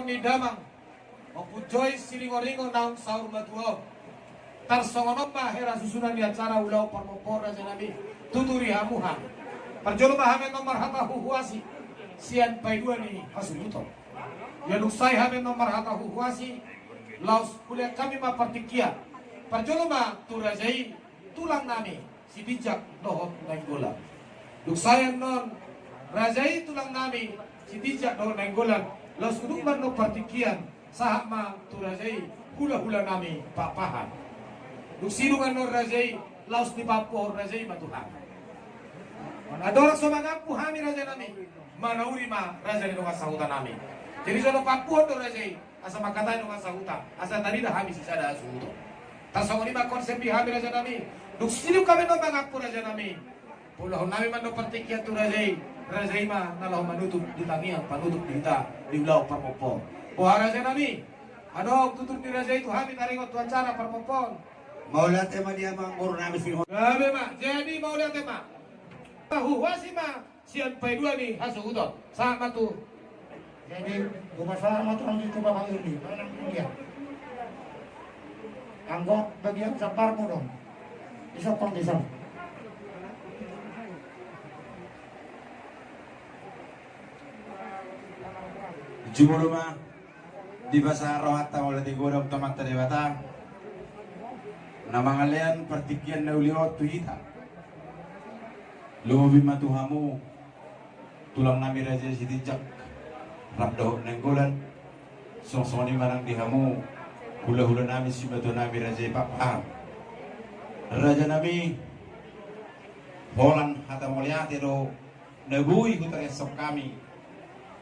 ni damang mempujoy silingoringo naung saur matuo tarsongonom mahera susunan di acara ulau parmopor raja nabi tuturi hamuha perjolo bahame nomor hata huhuasi sian paidua ni hasubuto ya luksai hame nomor hata huhuasi laus kuliah kami ma partikia perjolo ma turajai tulang nami si bijak dohot nenggolan luksayan non rajai tulang nami si bijak dohot nenggolan laus kuduman no partikian sahak ma turajai hula-hula nami papahan luksilungan no rajai laus di papo rajai matuhan adorak somangapu hami raja nami manauri ma raja ni nunga sahutan nami jadi sono papuan do rajai asa makatai nunga sahutan asa tadi dah hami sisada asuhuto tasongoni ma konsep di hami raja nami luksilu kami no mangapu raja nami pulau nami mano partikian tu rajai rajai ma nalau manutup di tangian panutup kita di ulau parpopo wah raja nami adok tutup di rajai itu hami taringot tu acara parpopon Maulah tema dia manggur nami sih. Gabe ma, jadi mau lihat tema. Huwasi ma, sian pai dua nih hasil udon, sama tuh. Jadi masalah matu orang itu bapak ini, mana dia? Anggap bagian saparmu dong. Bisa kondisi. Jumlah mah di bahasa rohata oleh digorong teman terdewata. Nama ngalian pertikian na uliwat tuhita lumabim matuhamu tulang nami raja sitijak rabdoh nenggolan song-song ni marang dihamu hula-hula nami sibatu nami raja papaham raja nami holan hata mulyate do nabui hutar esok kami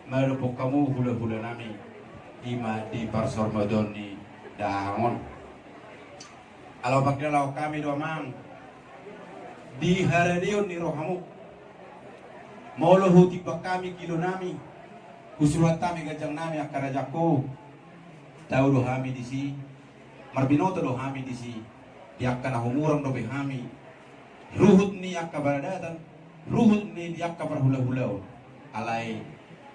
marupok kamu hula-hula nami ima di parsor madoni dahangon. Kalau bakal lau kami doa mang di haradion ni rohamu maulah huti kami kilo nami usulat kami gajang nami akarajako tahu doa kami di si marbinoto doa kami di si diakkan ahumurang doa kami ruhut ni akka baradatan ruhut ni diakka berhula-hula alai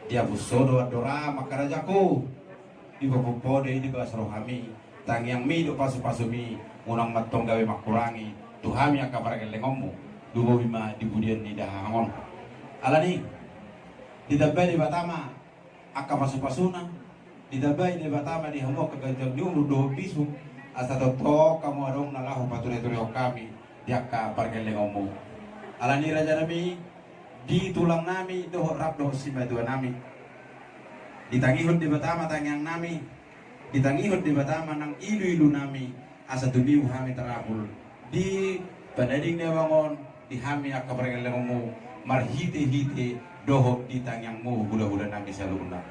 dia busodo adora makarajako di bapopode di bahasa rohami tangiang mi do pasu-pasu mi unang matong gawe makurangi tuhami akka baragel lengommu dumo bima di budian ni dahangon alani didabai di batama akka pasu-pasuna didabai di batama di hamu akka ganjang di umur do pisu asa to kamu adong nalahu patune-tune kami di akka baragel lengommu alani raja nami di tulang nami doh rap doh simadua nami ditangihun di batama tangiang nami ditangihun di batama nang ilu-ilu nami asa tubiu hami terabul di padading ne bangon di hami akka barengmu marhite-hite doho di tangyangmu hula-hula nami saluna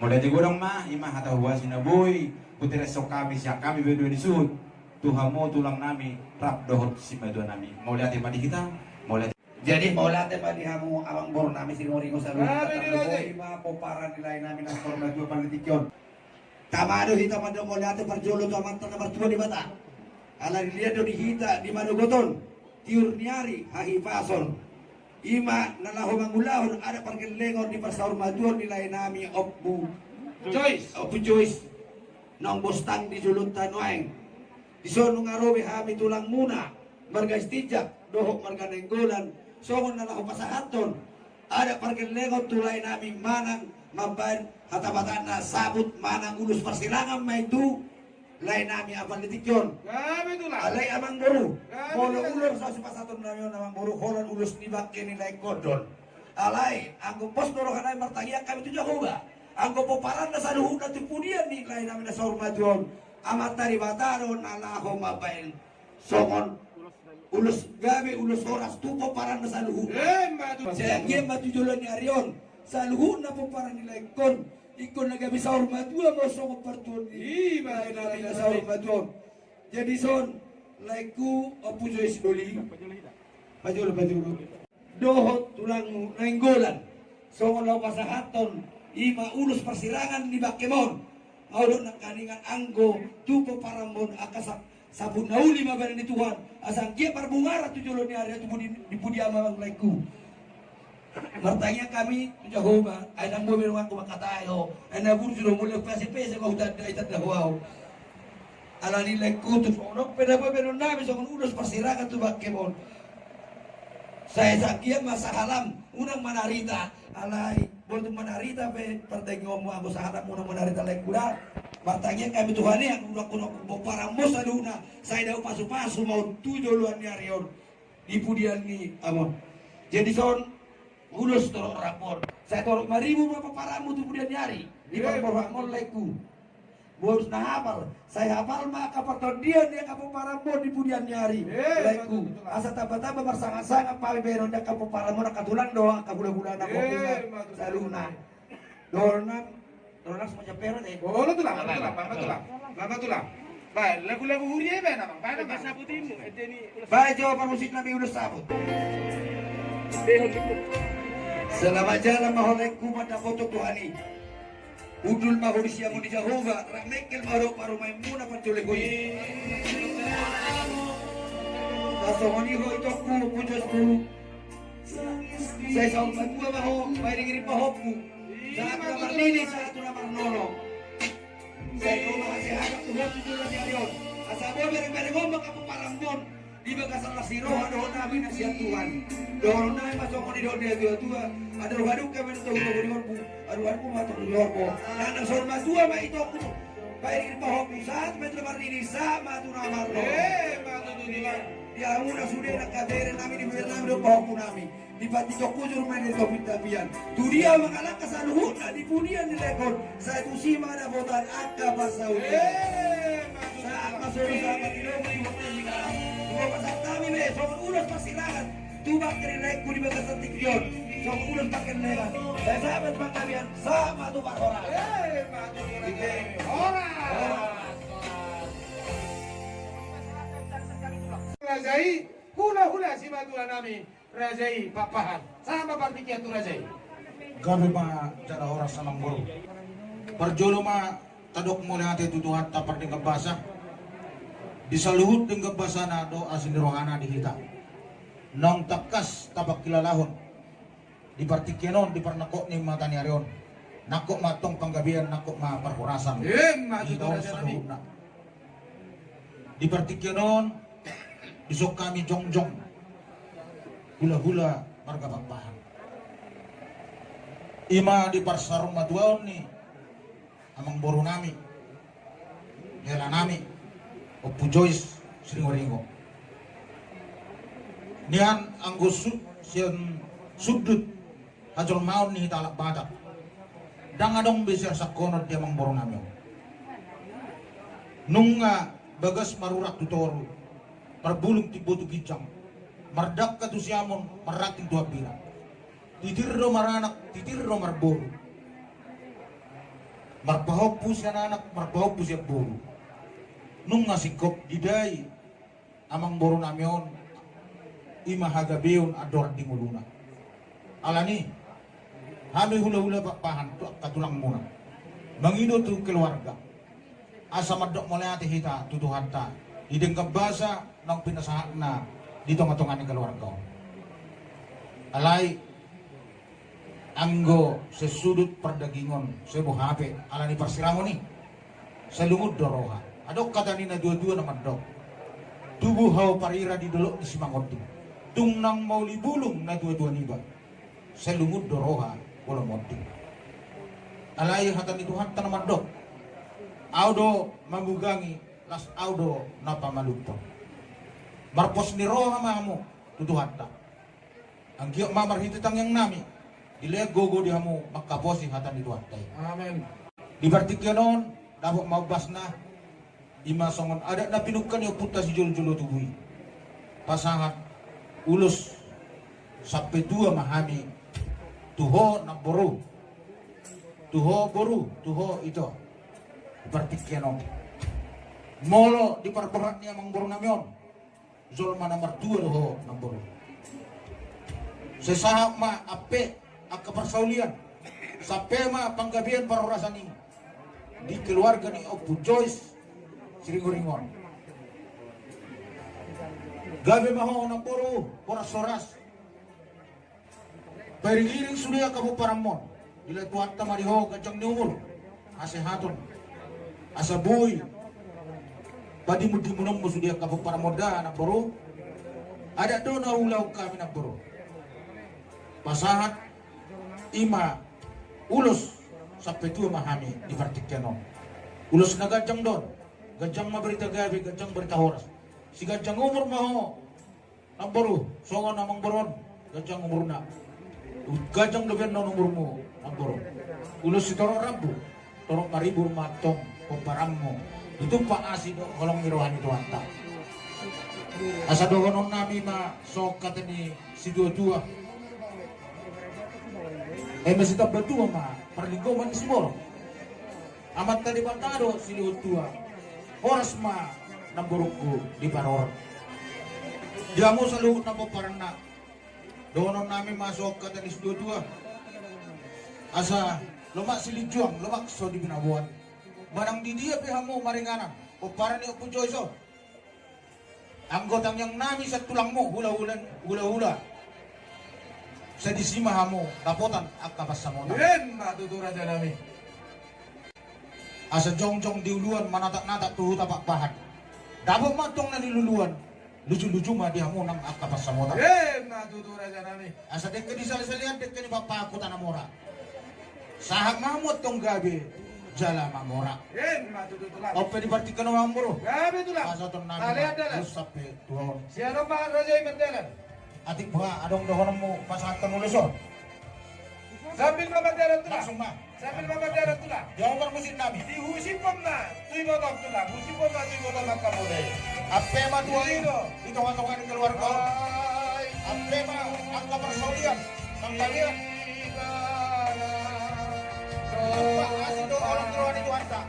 mulai digorong mah imah hata huasina boy putere sok kami sia kami bedo disud tuhamu tulang nami rap doho si madua nami mau lihat di kita mau lihat jadi mau lihat di hamu awang bor nami singoringo saluna ima poparan nilai nami nang forma dua panitikyon tamado hita mado mau lihat perjolo tamanta nomor 2 di bata ala dilihat do dihita di madogoton tiur niari hahifason ima nalaho mangulahon ada pergelengor di pasaur maduon nilai nami opbu Joyce nong bostang di juluntan waeng di sono ngarobe hami tulang muna marga istijak dohok marga nenggolan songon nalaho pasahaton ada pergelengor tulai nami manang maban hatabatana sabut manang ulus persilangan maitu lain nami apa litikyon Gabe tu lah. alai amang boru molo ulur sa sipasatun nami amang boru holan ulus nibak nilai kodon alai anggo pos dorohan ay martagiak kami tu jahoba anggo poparan na saluhun na tipudian ni lain nami na saur majon amat tari bataro nalaho mabail songon ulus gabe ulus horas tu poparan na saluhun sayangnya matu julan ni arion saluhun na poparan nilai kon ikon na gabi saur madua mo songo pertuan ima nabi na saur majon jadi son laiku opujo isdoli pajul dohot tulang nenggolan songo law pasahaton ima ulus persirangan di bakemon audon nak kaningan anggo tupo parambon akasap sabun nauli mabaran ni Tuhan asang kia parbungara tujulon ni area tubuh di pudiama laiku Martanya kami Jehovah ay nang bumiro ako makatayo ay nabunso mo le pasi-pesi ko dad itat na wow ala nila kutus ono pinababero namin sa unos pasirakan tu bakimon saya sakit masa halam unang manarita alay boleh manarita pe pertengo mo ako sa harap unang manarita lek kuda martanya kami Tuhan yang udah kuno parang mo sa luna saya daw pasu-pasu mau tujuh luan nyarion di pudian ni amon jadi son ulos torok rapor saya torok 5.000 berapa paramu tuh kemudian nyari di paramon leku bos na hafal saya hafal maka faktor dia kapo paramon di pudian nyari leku asa taba-taba bersanga-sanga pawi beron da kapo paramon nakatulang doang kabula-bula na ko sa luna dornam semuanya peron Oh, lo tulang. Baik, lagu-lagu huriye ba naman? Paano ba? Sabutin mo, ni baik jawaban musik nabi ulos sabut selamat jalan maholek kumat na kotok Tuhani udul mahuri siya mo di Jehovah ramekel paru may muna patuloy ko tasongoni ho ito ku pujos ku saya sa magkuha maho may ringiri pahop ku saat kamar lini saat namar nono saya kau masih agak Tuhan tujuan di arion asal bo bereng-bereng ngomong kapaparambon di bagasan lasiro ada nabi nasihat Tuhan dorong nabi masuk di dorong dia tua ada ruhadu kami tahu tahu di orbu aduh mata di orbu nang sorma tua ma itu aku baik bahwa saat metro ini sama tu nama lo dia una sudah nak kadere nami di Vietnam do bahwa nami di pati joko juru main di topik tapian tu dia mengalah kesaluhun di pudian di rekod saya tu si mana botan akka pasau saat masuk sama di dua pasal kami besok ulas pasirangan tubak kiri naikku di bagas tikyon sok ulas pakai nelan saya sahabat bang kalian sama tuh pak orang Rajai, hula si batuan nami Rajai papahan sama partikian tu Rajai Gabi ma jada oras sa manggoro. Parjolo ma tadok mo na ati tutuhat tapar di kabasa. Di saluhut ng kabasa na do asin rohana di hita. Nang takas tapak kilalahon. Di partikyanon di parnako ni mata ni Arion. Nako matong panggabian nako ma parhurasan. maju tu Rajai nami Di partikyanon isok kami jongjong. Hula-hula marga papahan. Ima di parsarong matuaon ni amang boro nami hela nami Opu Joyce Sringoringo nihan anggo siyan sudut hajol maon ni talak badak dang adong besar sakonod di amang boro nami nung bagas marurak tutoro parbulong tiboto gijang mardak katu siamon marating tuwa bilang titirro maranak, titirro marboro. Marpahop po siya nanak, marpahop po siya boro. Nung ngasikop, diday, amang boro namyon, imahagabeyon ador di muluna. Alani, hami hula-hula papahan, katulang muna. Mangino tu keluarga. Asa madok mo ati hita, tutuhan ta. Ideng kabasa ng pinasahan na dito matungan ng keluarga. Alay, anggo sesudut perdagingon sebo hape ala ni parsirangon ni selumud doroha adok kata ni na dua-dua naman dok tubuh hau parira di dolok di simangotu tung nang mau libulung na dua-dua niba selumud doroha wala motu alai hatan ni Tuhan tanaman dok audo mamugangi las audo napa malupon marpos ni roha mamu tutuhan ta ang giok mamar hititang yang nami Ilia gogo di hamu makaposi hatan itu atai. amin Di partikyanon dapat maubas na ima songon ada na pinukan yung puta si jolo-jolo tubuhi. Pasangat ulos sampai dua mahami tuho na boru. Tuho boru, tuho itu. Di partikyanon. Molo di parperat niya mang boru namyon. Zolma nomor 2 tuho na boru. Sesahap ma ape kepersaulian sampai ma panggabian para orasan ini di keluarga ni Opu Joyce Sringoringon gabi maho ng puro soras Perigiring sudah kamu paramon. Dila tuan tamariho gajang ni umur. Asehatun. Asa buy. Badi mudi munam mo sudah kamu paramon da na boro. Ada do na ulaw kami na boro. Pasahat ima ulos sampai tua mahami di Vartikeno. Ulos na gajang don. Gajang maberita gabi, gajang berita horas. Si gajang umur maho. Namboro, songo namang boron. Gajang umur na. Gajang lebihan non umurmu namboro. Ulos si torong rambu. Torong maribur matong pemparammu. Itu pak asi do kolong mirohan itu anta. Asa dogonon nami ma sok kata ni si dua-dua. Masih tak berdua ma perlinggoman si borong. Amat tadi batado si dua-dua. Horas ma namborongku di paror. Jamu selalu nampo parana. Donon namin masuk ke tenis dua-dua. Asa lemak silijuang, lemak so di binabuan. Barang di dia pihamu maringanan. Oparan ni opo joyso. Anggotang yang nami sa tulangmu hula-hula. Sa disimahamu tapotan ak kapasamona. Yen matutu raja nami. Asa jong-jong diuluan manatak-natak tuhu tapak bahan. Dapat matong na niluluan. Lucu-lucu mah dia mau nang ak kapasamona. Matutu raja nami. Asa dekke di sali-salian dekke ni bapak aku tanah mora. Sahak mamut tong gabe jala mamora. Matutu tulang. Ope di partikan orang bro. Gabi tulang. Asa tong nami. Tali adalah. Terus sampai tuan. Siapa pak raja imendalan? Atik ba adong dohonmu pasatan nuliso. Sambil mamandaran tulang. Langsung mah. Sambil mamandaran tulang. Jangan musim nami. Di husipom na. Tuy motok tulang. Husipom na tuy motok makamulay. Ape ma tuan Dito. itu kawan-kawan di keluar kau. Ay. Ape ma angka persaudian. Sang kalian. Pak kasih doa orang keluar itu anta.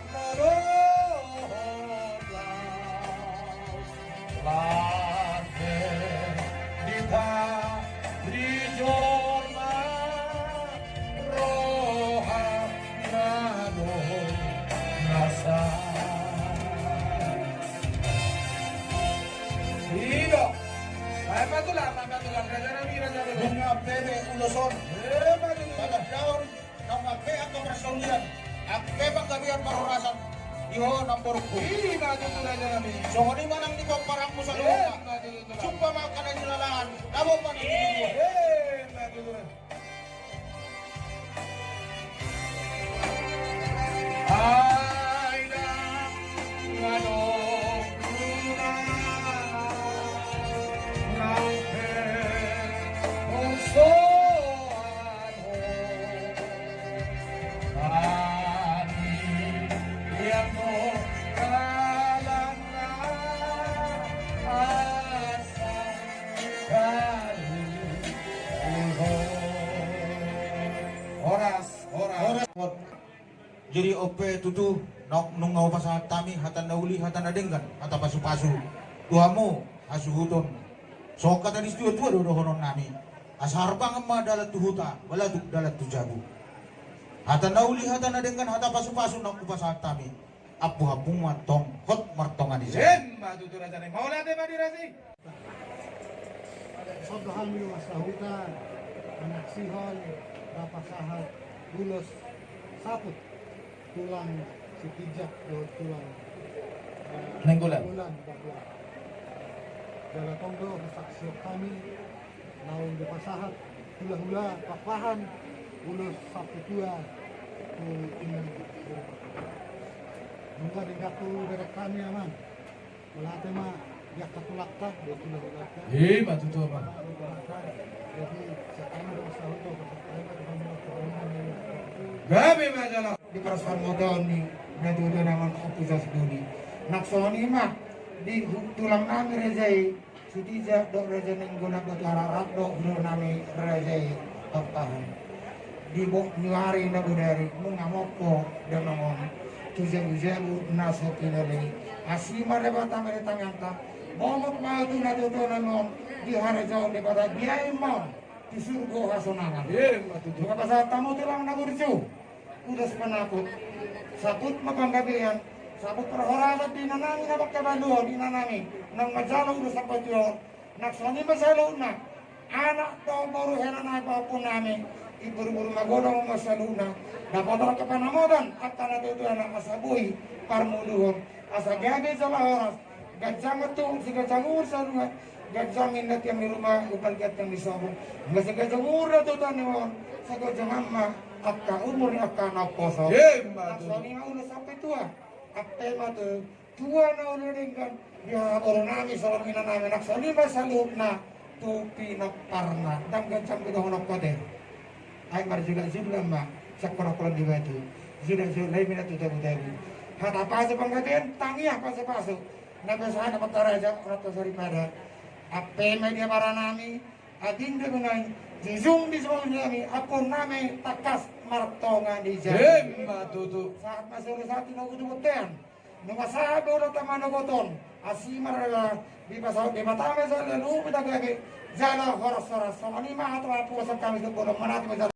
Bunga bebe uloson. Pada daun nang ape angka persaudian. Ape bang gabian marurasan. Iho namborku. Sohoni manang di parangmu sa lupa. Jumpa makan ang nilalaan. Dabo pa na dito. Jadi ope tutu nung ngau pasahat tami hatan nauli hatan adenggan hata pasu-pasu tuamu asuhuton sok kata di studio tua dohonon nami asar bang emma dalat tuhuta baladuk dalat tujabu hatan nauli hatan adenggan hata pasu-pasu nung pasahat tami apu hapung matong hot martongan di sana. Mau latih mandi rasi? Sobrahan yung masahutan, anak sihon, rapasahat, gulos, saput, tulang si pijak, tulang Nenggulan. bulan, bakla. Dala tonggo, saksi kami, naung di pasahat, hula-hula, paklahan, gulos, saput tua, inang, Nunggu di kaku dari kami aman, melate mah ya katulakta, dia sudah ulakta. Matutu apa? Jadi sekarang udah sahur tuh, Gabi majalah. Di perasaan modal ni nadudo naman opusas duli. Naksoni mah di tulang nami rezai sudija dok rezai nengguna betararat dok dulu nami rezai tahun. Di bok niwari nagudari mungamopo dan ngomong tuzen-tuzen nasotinali asima rebata meretanganta momok mau tu nadudo nanon di hari jauh daripada dia imam di surga hasonangan. Matutu. Bukan pasal tamu tulang naguricu. Udah sepenakut sabut mapanggabian sabut perhorabat di nanami na pagkabaluan di nanami nang majalo udah sampai tiyo naksoni masalo na anak to baru heran apapun nami iburu-buru magodong masaluna dapat orang kepanamodan akan itu anak masabui parmuduhon asa gabe salah horas gajah metu si gajah ursa gajah minat yang di rumah upal gat yang disobong nggak si gajah murah tuh tanimon si gajah mama akka umurnya akka naposo asoni udah sampai tua apa matu tua na udah dengan ya orang nami seorang ina nami naksoni masaluk na tupi nak parna dan gajah kita honok kote ay mar juga sebelah mak sekolah-kolah di batu sudah lain minat tuh tabu hata apa penggantian tangi apa sepasuk nabi saya dapat raja ratu daripada apa media para nami adin dengan jizung di semua nami aku nami takas martonga di jalan saat masuk saat ini aku tuh ten nunggu sahabat udah teman nogoton asimar di pasal di mata mesal lalu kita gage jala horas-horas soalnya mah atau apa kami sebelum menat